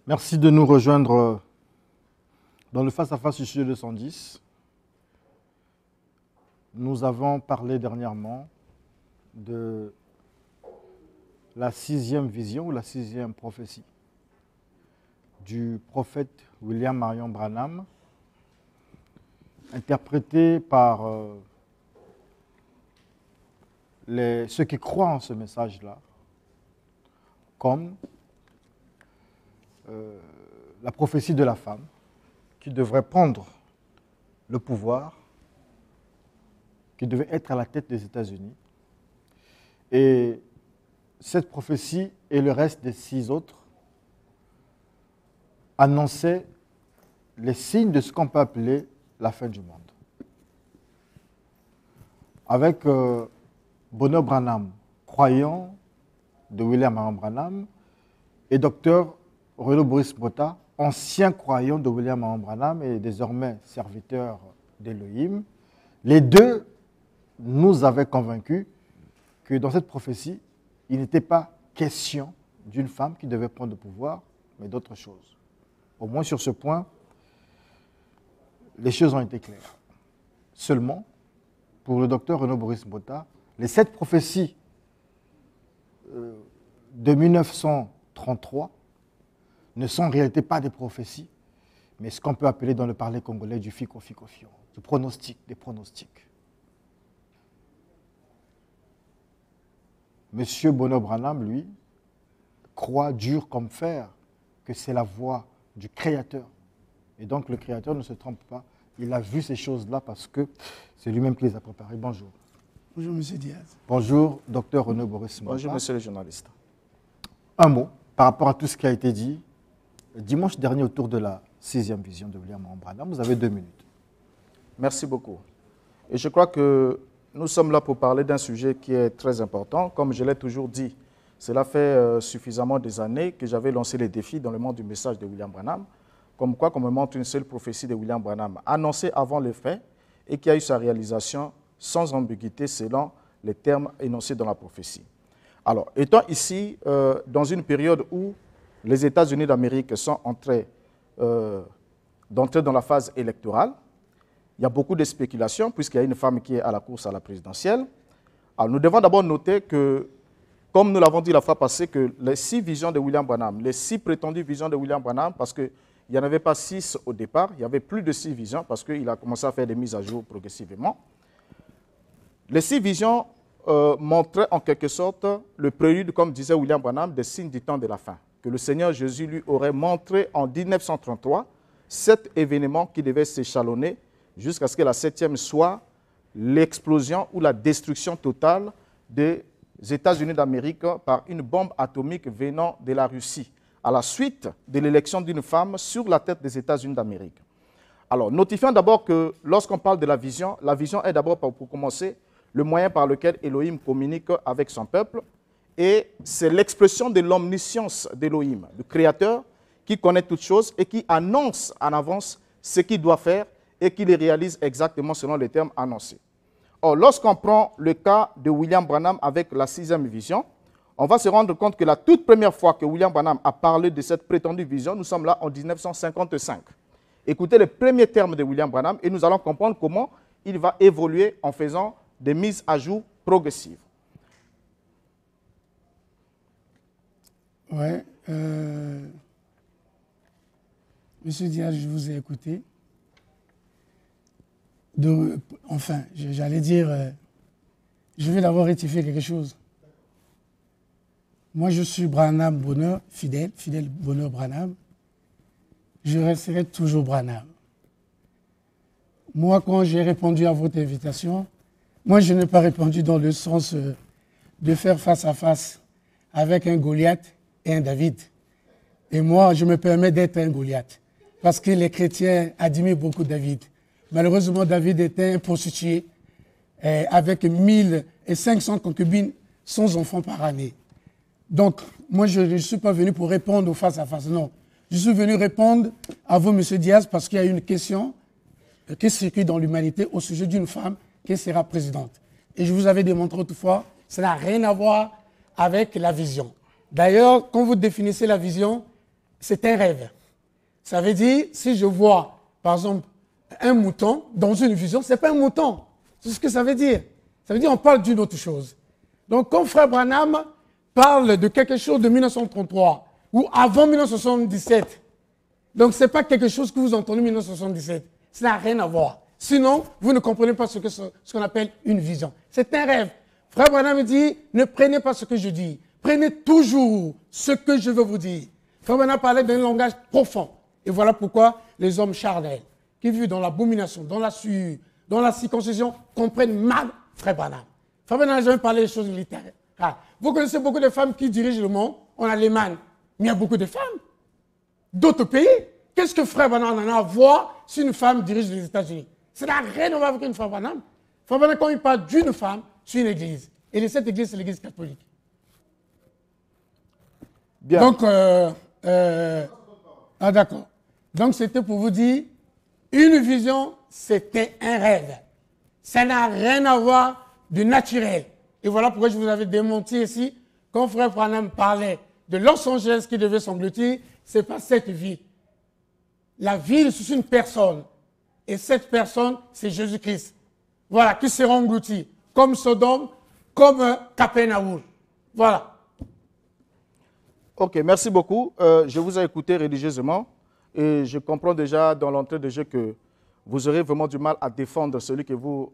Merci de nous rejoindre dans le face-à-face du studio 210. Nous avons parlé dernièrement de la 6e vision ou la 6e prophétie du prophète William Marion Branham, interprétée par ceux qui croient en ce message-là comme la prophétie de la femme qui devrait prendre le pouvoir, qui devait être à la tête des États-Unis. Et cette prophétie et le reste des 6 autres annonçaient les signes de ce qu'on peut appeler la fin du monde. Avec Bonner Branham, croyant de William Marion Branham, et Dr Renaud Boris Botha, ancien croyant de William Marion Branham et désormais serviteur d'Elohim, les deux nous avaient convaincus que dans cette prophétie, il n'était pas question d'une femme qui devait prendre le pouvoir, mais d'autre chose. Au moins sur ce point, les choses ont été claires. Seulement, pour le docteur Renaud Boris Botha, les 7 prophéties de 1933 ne sont en réalité pas des prophéties, mais ce qu'on peut appeler dans le parler congolais du fico-fico-fion, du pronostic, des pronostics. Monsieur Bonner Branham, lui, croit dur comme fer que c'est la voix du Créateur. Et donc le Créateur ne se trompe pas. Il a vu ces choses-là parce que c'est lui-même qui les a préparées. Bonjour. Bonjour, M. Diaz. Bonjour, Dr Renaud Boris Botha. Bonjour, monsieur le journaliste. Un mot par rapport à tout ce qui a été dit dimanche dernier autour de la 6e vision de William Marion Branham. Vous avez 2 minutes. Merci beaucoup. Et je crois que nous sommes là pour parler d'un sujet qui est très important. Comme je l'ai toujours dit, cela fait suffisamment des années que j'avais lancé les défis dans le monde du message de William Branham, comme quoi qu'on me montre une seule prophétie de William Branham, annoncée avant les faits et qui a eu sa réalisation sans ambiguïté selon les termes énoncés dans la prophétie. Alors, étant ici dans une période où les États-Unis d'Amérique sont d'entrer dans la phase électorale, il y a beaucoup de spéculations puisqu'il y a une femme qui est à la course à la présidentielle. Alors, nous devons d'abord noter que, comme nous l'avons dit la fois passée, que les 6 visions de William Branham, les 6 prétendues visions de William Branham, parce qu'il n'y en avait pas 6 au départ, il y avait plus de 6 visions parce qu'il a commencé à faire des mises à jour progressivement. Les 6 visions montraient en quelque sorte le prélude, comme disait William Branham, des signes du temps de la fin, que le Seigneur Jésus lui aurait montré en 1933 7 événements qui devaient s'échelonner jusqu'à ce que la 7e soit l'explosion ou la destruction totale des États-Unis d'Amérique par une bombe atomique venant de la Russie, à la suite de l'élection d'une femme sur la tête des États-Unis d'Amérique. Alors, notifions d'abord que lorsqu'on parle de la vision est d'abord, pour commencer, le moyen par lequel Elohim communique avec son peuple, et c'est l'expression de l'omniscience d'Elohim, du Créateur, qui connaît toutes choses et qui annonce en avance ce qu'il doit faire et qui les réalise exactement selon les termes annoncés. Or, lorsqu'on prend le cas de William Branham avec la 6e vision, on va se rendre compte que la toute première fois que William Branham a parlé de cette prétendue vision, nous sommes là en 1955. Écoutez les premiers termes de William Branham et nous allons comprendre comment il va évoluer en faisant des mises à jour progressives. Oui. Monsieur Diaz, je vous ai écouté. J'allais dire, je vais d'abord rectifier quelque chose. Moi, je suis Branham Bonner, fidèle Bonner Branham. Je resterai toujours Branham. Moi, quand j'ai répondu à votre invitation, moi, je n'ai pas répondu dans le sens de faire face à face avec un Goliath et un David. Et moi, je me permets d'être un Goliath, parce que les chrétiens admirent beaucoup David. Malheureusement, David était un prostitué avec 1500 concubines, sans enfants par année. Donc, moi, je ne suis pas venu pour répondre au face-à-face, non. Je suis venu répondre à vous, M. Diaz, parce qu'il y a une question qui circule dans l'humanité au sujet d'une femme qui sera présidente. Et je vous avais démontré autrefois, ça n'a rien à voir avec la vision. D'ailleurs, quand vous définissez la vision, c'est un rêve. Ça veut dire, si je vois, par exemple, un mouton dans une vision, ce n'est pas un mouton. C'est ce que ça veut dire. Ça veut dire qu'on parle d'une autre chose. Donc, quand Frère Branham parle de quelque chose de 1933 ou avant 1977, donc ce n'est pas quelque chose que vous entendez en 1977. Ça n'a rien à voir. Sinon, vous ne comprenez pas ce qu'on appelle une vision. C'est un rêve. Frère Branham dit, ne prenez pas ce que je dis. Prenez toujours ce que je veux vous dire. Frère Branham parlait d'un langage profond. Et voilà pourquoi les hommes charnels, qui vivent dans l'abomination, dans la sueur, dans la circoncision, comprennent mal Frère Branham. Frère Branham n'a jamais parlé des choses littéraires. Vous connaissez beaucoup de femmes qui dirigent le monde. On a les man. Mais il y a beaucoup de femmes. D'autres pays. Qu'est-ce que Frère Branham en a à voir si une femme dirige les États-Unis? Ça n'a rien à voir avec une Frère Branham. Frère Branham, quand il parle d'une femme, c'est une église. Et cette église, c'est l'église catholique. Bien. Donc, d'accord. Donc, c'était pour vous dire, une vision, c'était un rêve. Ça n'a rien à voir de naturel. Et voilà pourquoi je vous avais démenti ici, quand Frère Branham parlait de Los Angeles qui devait s'engloutir, ce n'est pas cette ville. La ville, c'est une personne. Et cette personne, c'est Jésus-Christ. Voilà, qui sera englouti, comme Sodome, comme Capernaum. Voilà. Ok, merci beaucoup. Je vous ai écouté religieusement et je comprends déjà dans l'entrée de jeu que vous aurez vraiment du mal à défendre celui que vous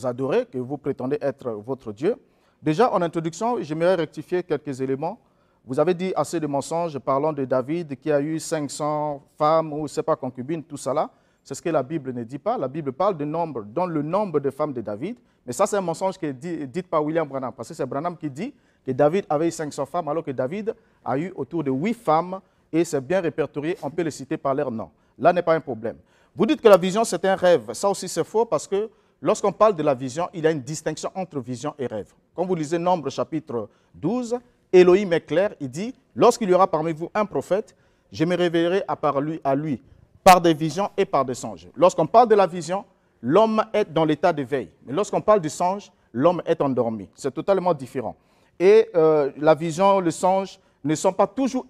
adorez, que vous prétendez être votre Dieu. Déjà, en introduction, j'aimerais rectifier quelques éléments. Vous avez dit assez de mensonges parlant de David qui a eu 500 femmes ou, je ne sais pas, concubines, tout ça là. C'est ce que la Bible ne dit pas. La Bible parle de nombre, dans le nombre de femmes de David. Mais ça, c'est un mensonge qui est dit par William Branham. Parce que c'est Branham qui dit que David avait eu 500 femmes, alors que David a eu autour de 8 femmes. Et c'est bien répertorié, on peut les citer par leur nom. Là n'est pas un problème. Vous dites que la vision, c'est un rêve. Ça aussi, c'est faux parce que lorsqu'on parle de la vision, il y a une distinction entre vision et rêve. Quand vous lisez Nombre chapitre 12, Elohim est clair, il dit, lorsqu'il y aura parmi vous un prophète, je me révélerai à lui par des visions et par des songes. Lorsqu'on parle de la vision, l'homme est dans l'état de veille. Mais lorsqu'on parle du songe, l'homme est endormi. C'est totalement différent. Et la vision, le songe ne sont pas toujours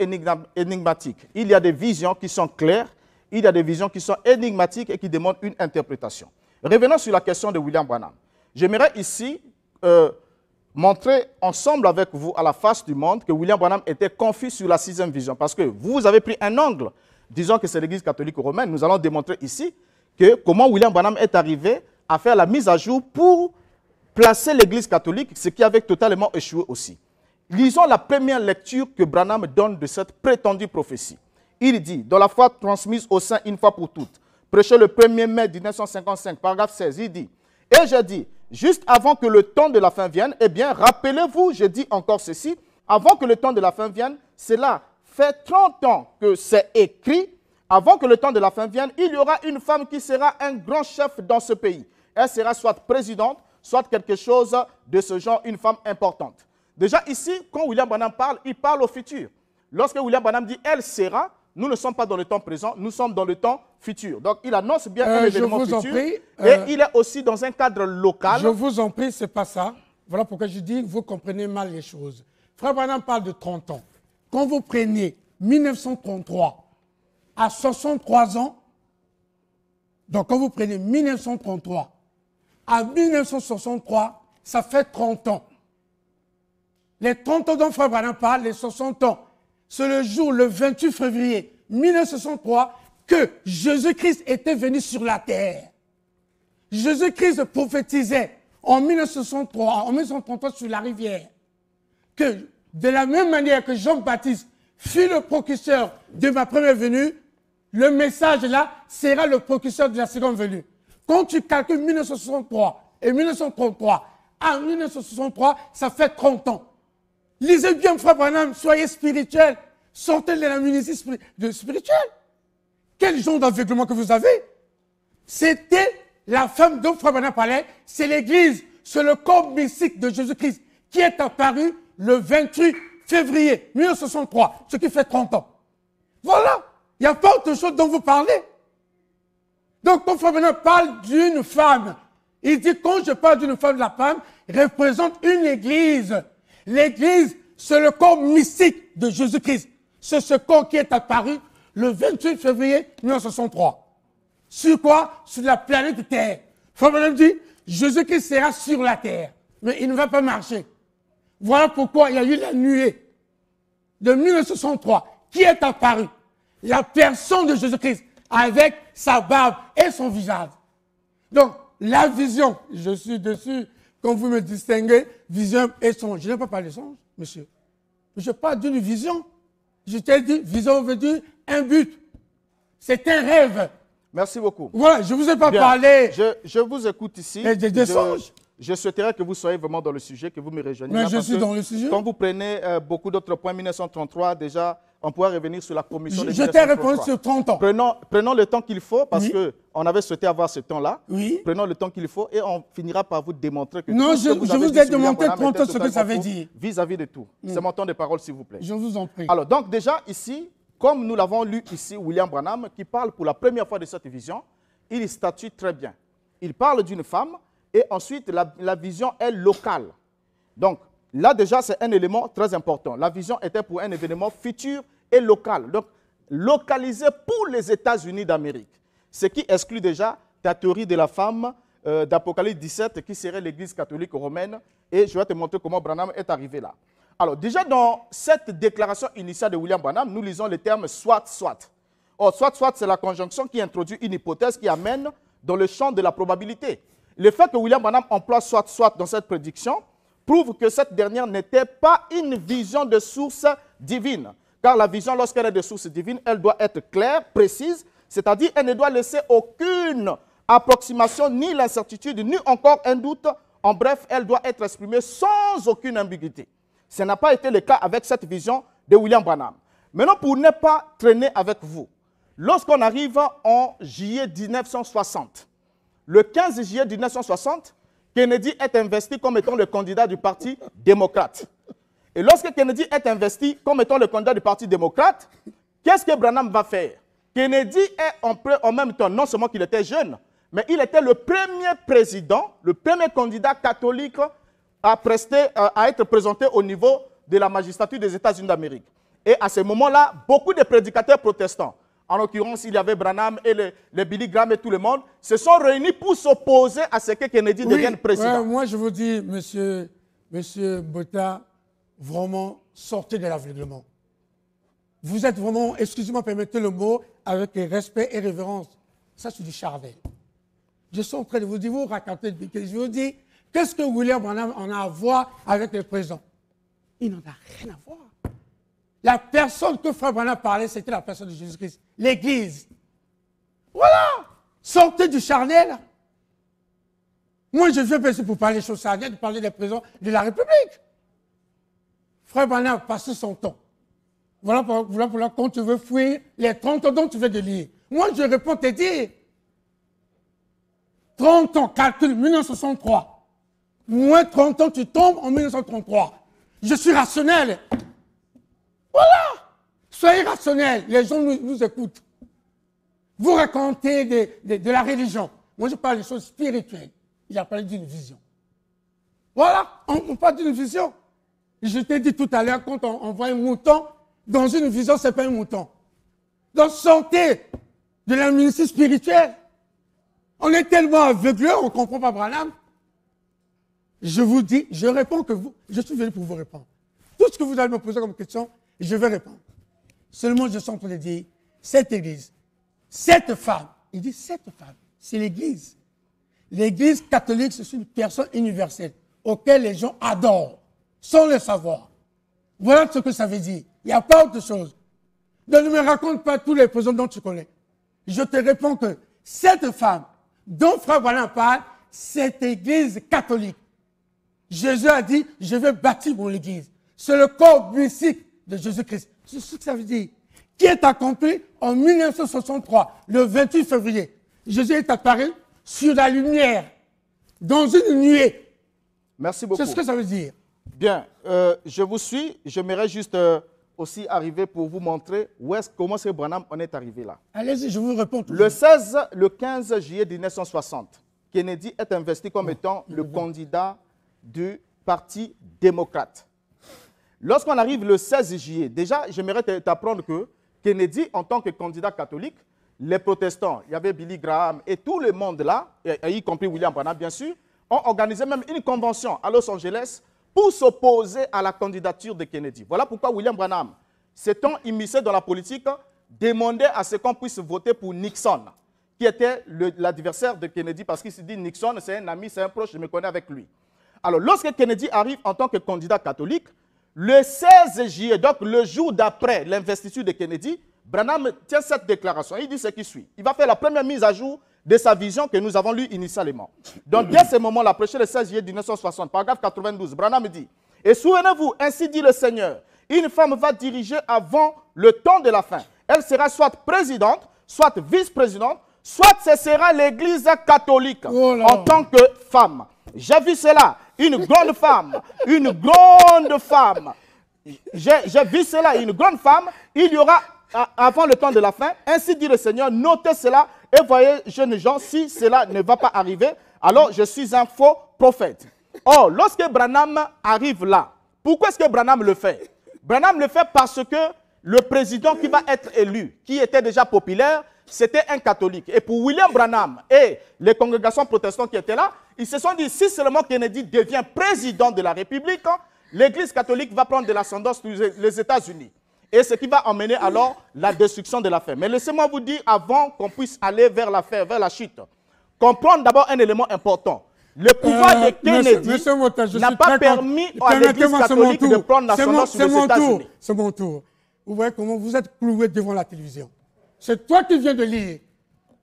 énigmatiques. Il y a des visions qui sont claires, il y a des visions qui sont énigmatiques et qui demandent une interprétation. Revenons sur la question de William Branham. J'aimerais ici montrer ensemble avec vous à la face du monde que William Branham était confus sur la 6e vision. Parce que vous avez pris un angle, disons que c'est l'Église catholique romaine. Nous allons démontrer ici que comment William Branham est arrivé à faire la mise à jour pour placer l'Église catholique, ce qui avait totalement échoué aussi. Lisons la première lecture que Branham donne de cette prétendue prophétie. Il dit, dans la foi transmise aux saints une fois pour toutes, prêché le 1er mai 1955, paragraphe 16, il dit, « Et je dis, juste avant que le temps de la fin vienne, eh bien, rappelez-vous, je dis encore ceci, avant que le temps de la fin vienne, cela fait 30 ans que c'est écrit, avant que le temps de la fin vienne, il y aura une femme qui sera un grand chef dans ce pays. Elle sera soit présidente, soit quelque chose de ce genre, une femme importante. » Déjà ici, quand William Branham parle, il parle au futur. Lorsque William Branham dit « elle sera », nous ne sommes pas dans le temps présent, nous sommes dans le temps futur. Donc il annonce bien un événement futur et il est aussi dans un cadre local. Je vous en prie, ce n'est pas ça. Voilà pourquoi je dis que vous comprenez mal les choses. Frère Branham parle de 30 ans. Quand vous prenez 1933 à 63 ans, donc quand vous prenez 1933 à 1963, ça fait 30 ans. Les 30 ans dont Frère Branham parle, les 60 ans, c'est le jour, le 28 février 1963, que Jésus-Christ était venu sur la terre. Jésus-Christ prophétisait en 1933 sur la rivière, que de la même manière que Jean-Baptiste fut le précurseur de ma première venue, le message là sera le précurseur de la seconde venue. Quand tu calcules 1963 et 1933 à 1963, ça fait 30 ans. Lisez bien, Frère Branham, soyez spirituel. Sortez de la ministère spirituelle. Quel genre d'aveuglement que vous avez? C'était la femme dont Frère Branham parlait, c'est l'Église, c'est le corps mystique de Jésus-Christ qui est apparu le 28 février 1963, ce qui fait 30 ans. Voilà, il n'y a pas autre chose dont vous parlez. Donc, quand Frère Branham parle d'une femme, il dit, quand je parle d'une femme, la femme représente une église. L'église, c'est le corps mystique de Jésus-Christ. C'est ce corps qui est apparu le 28 février 1963. Sur quoi? Sur la planète Terre. Frère Branham dit, Jésus-Christ sera sur la terre, mais il ne va pas marcher. Voilà pourquoi il y a eu la nuée de 1963 qui est apparue. La personne de Jésus-Christ avec sa barbe et son visage. Donc, la vision, je suis dessus, quand vous me distinguez, vision et songe. Je n'ai pas parlé de songe, monsieur. Je parle d'une vision. Je t'ai dit, vision veut dire un but. C'est un rêve. Merci beaucoup. Voilà, je ne vous ai pas Bien. parlé. Je vous écoute ici. Des songes. Je souhaiterais que vous soyez vraiment dans le sujet, que vous me rejoigniez. Mais là, je parce suis que dans le sujet. Quand vous prenez beaucoup d'autres points, 1933, déjà, on pourra revenir sur la commission de Je t'ai 1933. répondu sur 30 ans. Prenons le temps qu'il faut, parce Oui. qu'on avait souhaité avoir ce temps-là. Oui. Prenons le temps qu'il faut et on finira par vous démontrer que Non, tout ce que je avez vous dit ai sur William démontré Branham 30 était ans ce que ça totalement veut faux dire. Vis-à-vis de tout. C'est mon temps de parole, s'il vous plaît. Je vous en prie. Alors, donc déjà, ici, comme nous l'avons lu ici, William Branham, qui parle pour la première fois de cette vision, il statue très bien. Il parle d'une femme et ensuite, la vision est locale. Donc, là déjà, c'est un élément très important. La vision était pour un événement futur et local. Donc, localisé pour les États-Unis d'Amérique. Ce qui exclut déjà ta théorie de la femme d'Apocalypse 17, qui serait l'Église catholique romaine. Et je vais te montrer comment Branham est arrivé là. Alors, déjà dans cette déclaration initiale de William Branham, nous lisons le terme « soit, soit ». Or, soit, soit, c'est la conjonction qui introduit une hypothèse qui amène dans le champ de la probabilité. Le fait que William Branham emploie « soit, soit » dans cette prédiction prouve que cette dernière n'était pas une vision de source divine. Car la vision, lorsqu'elle est de source divine, elle doit être claire, précise, c'est-à-dire elle ne doit laisser aucune approximation, ni l'incertitude, ni encore un doute. En bref, elle doit être exprimée sans aucune ambiguïté. Ce n'a pas été le cas avec cette vision de William Branham. Maintenant, pour ne pas traîner avec vous, lorsqu'on arrive en juillet 1960, le 15 juillet 1960, Kennedy est investi comme étant le candidat du Parti démocrate. Et lorsque Kennedy est investi comme étant le candidat du Parti démocrate, qu'est-ce que Branham va faire? Kennedy est en même temps, non seulement qu'il était jeune, mais il était le premier président, le premier candidat catholique à être présenté au niveau de la magistrature des États-Unis d'Amérique. Et à ce moment-là, beaucoup de prédicateurs protestants, en l'occurrence, il y avait Branham et les Billy Graham et tout le monde, se sont réunis pour s'opposer à ce que Kennedy devienne président. Moi, je vous dis, monsieur Botta, vraiment, sortez de l'aveuglement. Vous êtes vraiment, excusez-moi, permettez le mot, avec respect et révérence. Ça, c'est du charvel. Je suis en train de vous dire, vous racontez, je vous dis, qu'est-ce que William Branham en a à voir avec le président? Il n'en a rien à voir. La personne que Frère Branham parlait, c'était la personne de Jésus-Christ, l'Église. Voilà! Sortez du charnel. Moi, je viens passer pour parler des choses charnelles, de parler des présidents de la République. Frère Branham a passé son temps. Voilà pourquoi quand tu veux fuir les 30 ans dont tu veux de lire. Moi, je réponds te dire. 30 ans, calcul 1963. Moins 30 ans, tu tombes en 1933. Je suis rationnel. Voilà. Soyez rationnel. Les gens nous écoutent. Vous racontez de la religion. Moi, je parle des choses spirituelles. Il a parlé d'une vision. Voilà. On parle d'une vision. Je t'ai dit tout à l'heure, quand on voit un mouton, dans une vision, ce n'est pas un mouton. Donc, sortez de la ministère spirituelle. On est tellement aveuglés, on ne comprend pas Branham. Je vous dis, je réponds que vous, je suis venu pour vous répondre. Tout ce que vous allez me poser comme question, je vais répondre. Seulement, je suis en train de dire, cette église, cette femme, il dit cette femme, c'est l'église. L'église catholique, c'est une personne universelle, auquel les gens adorent, sans le savoir. Voilà ce que ça veut dire. Il n'y a pas autre chose. Donc, ne me raconte pas tous les présidents dont tu connais. Je te réponds que cette femme, dont Frère Branham parle, c'est l'église catholique. Jésus a dit, je vais bâtir mon église. C'est le corps mystique de Jésus-Christ. C'est ce que ça veut dire. Qui est accompli en 1963, le 28 février. Jésus est apparu sur la lumière, dans une nuée. Merci beaucoup. C'est ce que ça veut dire. Bien, je vous suis. J'aimerais juste aussi arriver pour vous montrer comment c'est Branham en est arrivé là. Allez-y, je vous réponds. Le 15 juillet 1960, Kennedy est investi comme étant le candidat du Parti démocrate. Lorsqu'on arrive le 16 juillet, déjà, j'aimerais t'apprendre que Kennedy, en tant que candidat catholique, les protestants, il y avait Billy Graham et tout le monde là, y compris William Branham bien sûr, ont organisé même une convention à Los Angeles pour s'opposer à la candidature de Kennedy. Voilà pourquoi William Branham, s'étant immiscé dans la politique, demandait à ce qu'on puisse voter pour Nixon, qui était l'adversaire de Kennedy, parce qu'il se dit Nixon, c'est un ami, c'est un proche, je me connais avec lui. Alors, lorsque Kennedy arrive en tant que candidat catholique, le 16 juillet, donc le jour d'après l'investiture de Kennedy, Branham tient cette déclaration. Il dit ce qui suit. Il va faire la première mise à jour de sa vision que nous avons lue initialement. Donc, dès ce moment-là, prêché le 16 juillet 1960, paragraphe 92, Branham dit « Et souvenez-vous, ainsi dit le Seigneur, une femme va diriger avant le temps de la fin. Elle sera soit présidente, soit vice-présidente, soit ce sera l'Église catholique en tant que femme. J'ai vu cela, une grande femme, une grande femme. J'ai vu cela, une grande femme. Il y aura, avant le temps de la fin, ainsi dit le Seigneur, notez cela et voyez, jeunes gens, si cela ne va pas arriver, alors je suis un faux prophète. Or, lorsque Branham arrive là, pourquoi est-ce que Branham le fait? Branham le fait parce que le président qui va être élu, qui était déjà populaire, c'était un catholique. Et pour William Branham et les congrégations protestantes qui étaient là, ils se sont dit, si seulement Kennedy devient président de la République, l'Église catholique va prendre de l'ascendance sur les États-Unis. Et ce qui va emmener alors la destruction de l'affaire. Mais laissez-moi vous dire, avant qu'on puisse aller vers l'affaire, vers la chute, comprendre d'abord un élément important. Le pouvoir de Kennedy n'a pas permis à l'Église catholique de prendre l'ascendance sur les États-Unis. C'est mon tour. Vous voyez comment vous êtes cloué devant la télévision. C'est toi qui viens de lire.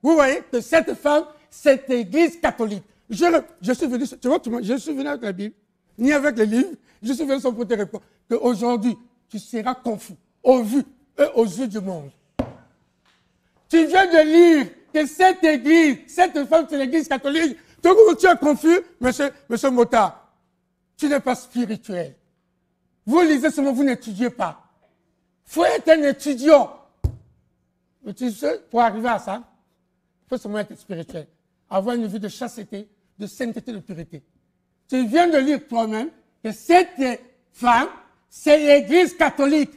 Vous voyez que cette femme, cette Église catholique. Je suis venu, tu vois, je suis venu avec la Bible, ni avec les livres. Je suis venu sans pour te répondre qu'aujourd'hui, tu seras confus au vu et aux yeux du monde. Tu viens de lire que cette Église, cette femme, c'est l'Église catholique. Donc, tu es confus, monsieur Mota. Tu n'es pas spirituel. Vous lisez seulement, vous n'étudiez pas. Il faut être un étudiant. Mais tu sais, pour arriver à ça, il faut seulement être spirituel. Avoir une vie de chasteté, de sainteté, de pureté. Tu viens de lire toi-même que cette femme, c'est l'Église catholique.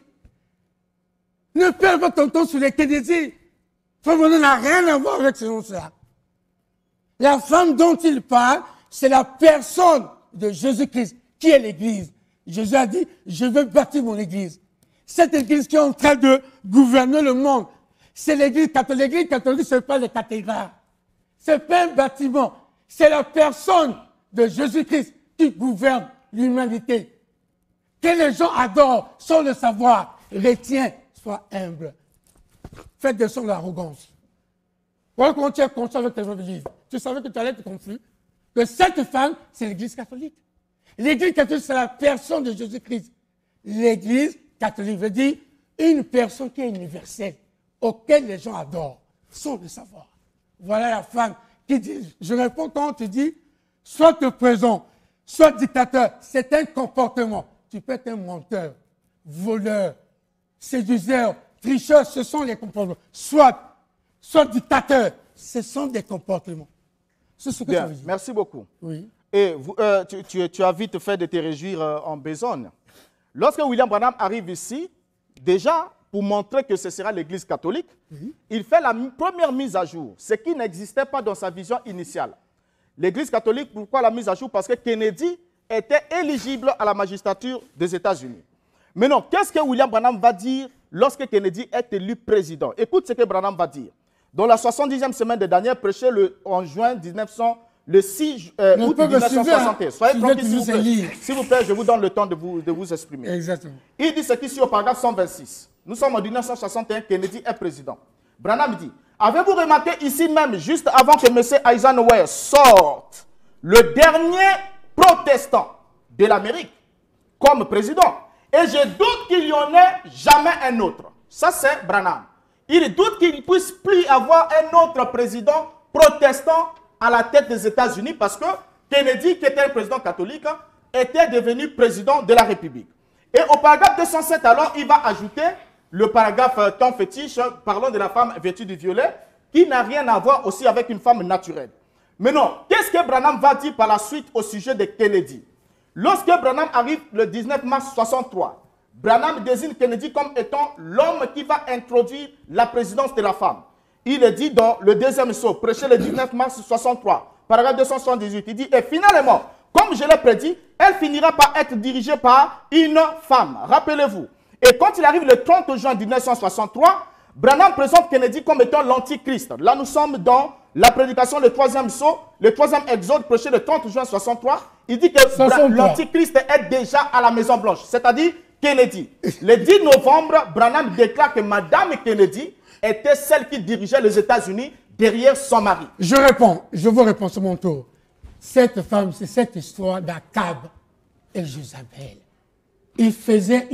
Ne perds pas ton temps sur les Kennedy. Ça n'a rien à voir avec ce nom-là. La femme dont il parle, c'est la personne de Jésus-Christ, qui est l'Église. Jésus a dit, je veux bâtir mon Église. Cette Église qui est en train de gouverner le monde, c'est l'Église catholique. L'Église catholique, ce n'est pas les cathédrales. Ce n'est pas un bâtiment. C'est la personne de Jésus-Christ qui gouverne l'humanité. Que les gens adorent sans le savoir. Retiens, sois humble. Faites de son l'arrogance. Voilà comment tu es conscient avec tes livres. Tu savais que tu allais être confus. Que cette femme, c'est l'Église catholique. L'Église catholique, c'est la personne de Jésus-Christ. L'Église catholique veut dire une personne qui est universelle, auquel les gens adorent, sans le savoir. Voilà la femme qui dit, je réponds quand tu dis, soit présent, soit dictateur, c'est un comportement. Tu peux être un menteur, voleur, séduiseur, tricheur, ce sont les comportements. Soit dictateur, ce sont des comportements. C'est ce que Bien, tu veux dire. merci beaucoup. Oui. Et tu as vite fait de te réjouir en besogne. Lorsque William Branham arrive ici, déjà, pour montrer que ce sera l'Église catholique, il fait la première mise à jour, ce qui n'existait pas dans sa vision initiale. L'Église catholique, pourquoi la mise à jour? Parce que Kennedy était éligible à la magistrature des États-Unis. Mais non, qu'est-ce que William Branham va dire lorsque Kennedy est élu président? Écoute ce que Branham va dire. Dans la 70e semaine de Daniel, prêché en juin 1900, le 6 août 1961. Soyez tranquille, s'il vous plaît, je vous donne le temps de vous exprimer. Exactement. Il dit ce qui suit au paragraphe 126. Nous sommes en 1961, Kennedy est président. Branham dit, avez-vous remarqué ici même, juste avant que M. Eisenhower sorte, le dernier protestant de l'Amérique comme président? Et je doute qu'il n'y en ait jamais un autre. Ça, c'est Branham. Il doute qu'il ne puisse plus avoir un autre président protestant à la tête des États-Unis parce que Kennedy, qui était un président catholique, était devenu président de la République. Et au paragraphe 207, alors, il va ajouter le paragraphe temps fétiche, parlant de la femme vêtue de violet, qui n'a rien à voir aussi avec une femme naturelle. Mais non, qu'est-ce que Branham va dire par la suite au sujet de Kennedy? Lorsque Branham arrive le 19 mars 1963 Branham désigne Kennedy comme étant l'homme qui va introduire la présidence de la femme. Il est dit dans le deuxième sceau, prêché le 19 mars 63, paragraphe 278, il dit, et finalement, comme je l'ai prédit, elle finira par être dirigée par une femme. Rappelez-vous. Et quand il arrive le 30 juin 1963, Branham présente Kennedy comme étant l'antichrist. Là, nous sommes dans la prédication, le troisième sceau, le troisième exode, prêché le 30 juin 63. Il dit que l'antichrist est déjà à la Maison Blanche, c'est-à-dire Kennedy. Le 10 novembre, Branham déclare que Madame Kennedy était celle qui dirigeait les États-Unis derrière son mari. Je vous réponds sur mon tour. Cette femme, c'est cette histoire d'Akab et Jézabel. Il faisait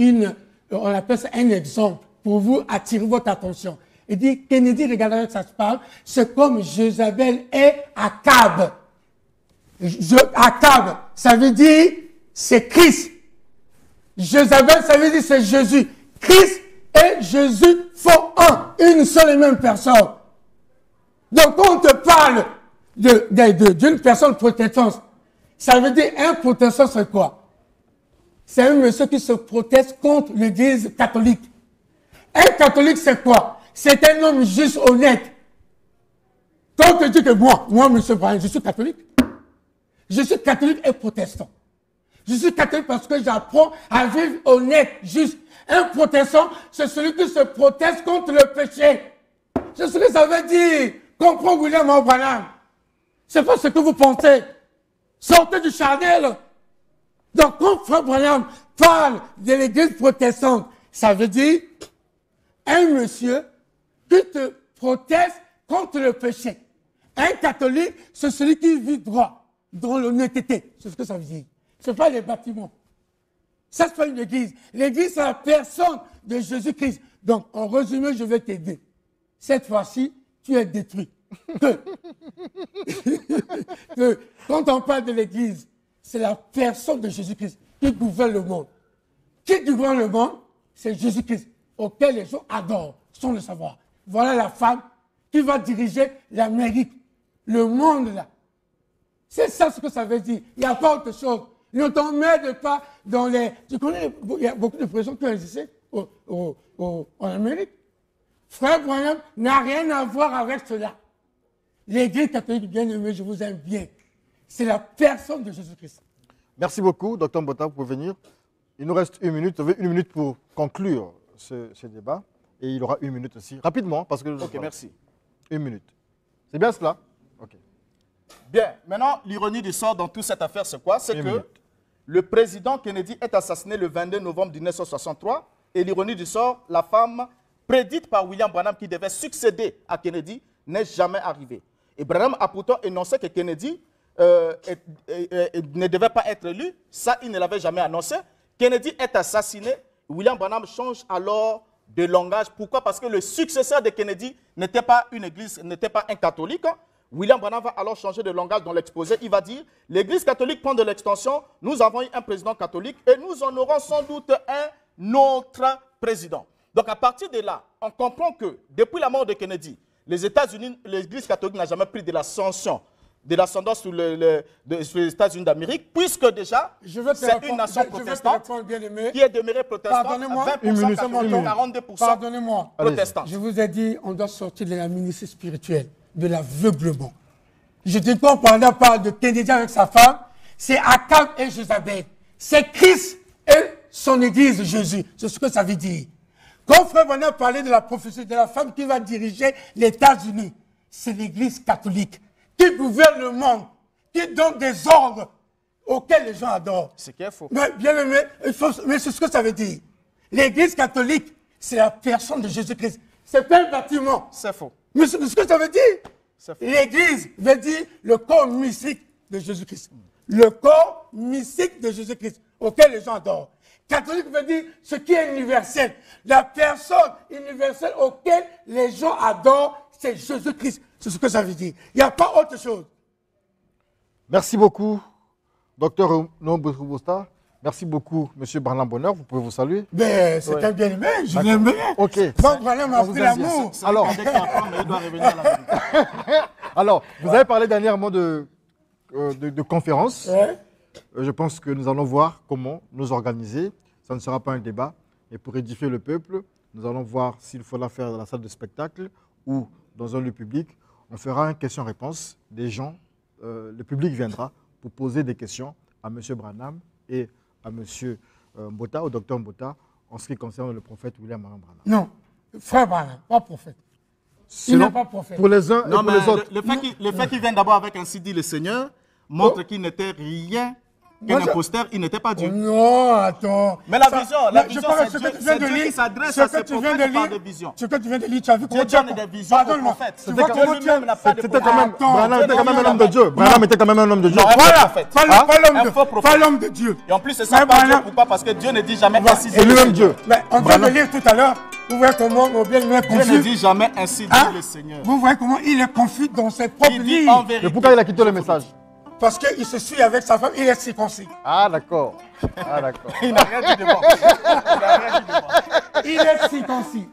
on appelle ça un exemple pour vous attirer votre attention. Il dit, Kennedy, regardez avec sa femme, c'est comme Jézabel et Akab. Akab, ça veut dire, c'est Christ. Jézabel, ça veut dire, c'est Jésus. Christ et Jésus font une seule et même personne. Donc, quand on te parle d'une personne protestante, ça veut dire, un protestant, c'est quoi? C'est un monsieur qui se proteste contre l'église catholique. Un catholique, c'est quoi? C'est un homme juste honnête. Quand on te dit que moi, monsieur Brian, je suis catholique. Je suis catholique et protestant. Je suis catholique parce que j'apprends à vivre honnête, juste. Un protestant, c'est celui qui se proteste contre le péché. C'est ce que ça veut dire. Comprends William Branham. C'est pas ce que vous pensez. Sortez du charnel. Donc, quand Frère Branham parle de l'église protestante, ça veut dire un monsieur qui te proteste contre le péché. Un catholique, c'est celui qui vit droit, dans l'honnêteté. C'est ce que ça veut dire. Ce n'est pas les bâtiments. Ça, c'est pas une église. L'église, c'est la personne de Jésus-Christ. Donc, en résumé, je vais t'aider. Cette fois-ci, tu es détruit. Quand on parle de l'église, c'est la personne de Jésus-Christ qui gouverne le monde. Qui gouverne le monde? C'est Jésus-Christ, auquel les gens adorent, sans le savoir. Voilà la femme qui va diriger l'Amérique, le monde là. C'est ça ce que ça veut dire. Il n'y a pas autre chose. Ne t'emmène pas dans les... Tu connais, il y a beaucoup de prisons qui ont existé en Amérique. Frère Branham n'a rien à voir avec cela. L'Église catholique, bien aimée, je vous aime bien. C'est la personne de Jésus-Christ. Merci beaucoup, Dr Mbota, vous pouvez venir. Il nous reste 1 minute. Vous avez 1 minute pour conclure ce débat. Et il aura 1 minute aussi. Rapidement, parce que... Ok, merci. 1 minute. C'est bien cela? Ok. Bien. Maintenant, l'ironie du sort dans toute cette affaire, c'est quoi? C'est que le président Kennedy est assassiné le 22 novembre 1963. Et l'ironie du sort, la femme prédite par William Branham qui devait succéder à Kennedy n'est jamais arrivée. Et Branham a pourtant énoncé que Kennedy ne devait pas être élu. Ça, il ne l'avait jamais annoncé. Kennedy est assassiné. William Branham change alors de langage. Pourquoi? Parce que le successeur de Kennedy n'était pas une église, n'était pas un catholique. William Branham va alors changer de langage dans l'exposé. Il va dire, l'église catholique prend de l'extension. Nous avons eu un président catholique et nous en aurons sans doute un autre président. Donc à partir de là, on comprend que depuis la mort de Kennedy, les États-Unis, l'église catholique n'a jamais pris de l'ascendance sur les États-Unis d'Amérique, puisque déjà, c'est une nation protestante qui est demeurée protestante à 20%, 42% Pardonnez-moi. protestante. Je vous ai dit, on doit sortir de la ministre spirituelle, de l'aveuglement. Je dis qu'on parle de Kennedy avec sa femme, c'est Akab et Jézabel. C'est Christ et son église Jésus. C'est ce que ça veut dire. Quand Frère Branham parlait de la prophétie de la femme qui va diriger les États-Unis, c'est l'église catholique qui gouverne le monde, qui donne des ordres auxquels les gens adorent. C'est qu'il faut. Mais bien aimé, mais c'est ce que ça veut dire. L'église catholique, c'est la personne de Jésus-Christ. C'est pas un bâtiment. C'est faux. Mais c'est ce que ça veut dire. L'église veut dire le corps mystique de Jésus-Christ. Le corps mystique de Jésus-Christ, auquel les gens adorent. Catholique veut dire ce qui est universel. La personne universelle auquel les gens adorent, c'est Jésus-Christ. C'est ce que ça veut dire. Il n'y a pas autre chose. Merci beaucoup, Dr Nombosta. Merci beaucoup, M. Branham Bonheur. Vous pouvez vous saluer. Mais c'est un bien-aimé, je l'aime bien. Ok. Moi, Branham m'a pris l'amour. Alors, vous avez parlé dernièrement de conférences. Ouais. Je pense que nous allons voir comment nous organiser. Ça ne sera pas un débat. et pour édifier le peuple. Nous allons voir s'il faut la faire dans la salle de spectacle ou dans un lieu public. On fera une question-réponse. Des gens, le public viendra pour poser des questions à M. Branham et à M. Mbota, au docteur Mbota, en ce qui concerne le prophète William Branham. Non, frère Branham, pas prophète. Il n'est pas prophète. Pour les uns Non, et pour mais les autres. le fait qu'il vienne d'abord avec ainsi dit le Seigneur montre qu'il n'était rien qu'un imposteur, il n'était pas Dieu. Non, attends. Mais la vision, c'est Dieu qui s'adresse à ses prophètes par des visions. Ce que tu viens de lire, tu as vu comment Dieu donne des visions aux prophètes. C'était quand lui-même n'a pas de C'était prophète. quand même, Branham était quand même un homme de Dieu. Branham était quand même un homme de Dieu. Voilà, Hein? pas l'homme de Dieu. Et en plus, c'est ça pas Dieu ou pas parce que Dieu ne dit jamais ainsi dit C'est le lui-même Seigneur. Dieu. Mais on vient de lire tout à l'heure, vous voyez comment on vient de le Dieu ne confus. dit jamais ainsi dit le Seigneur. Vous voyez comment il est confus dans ses propres Il dit livres. en Mais vérité. pourquoi il a quitté le message? Parce qu'il se suit avec sa femme, il est circoncis. Ah, d'accord. Ah, d'accord. Il n'a rien dit de bon. Il n'a rien dit de bon. Il est circoncis.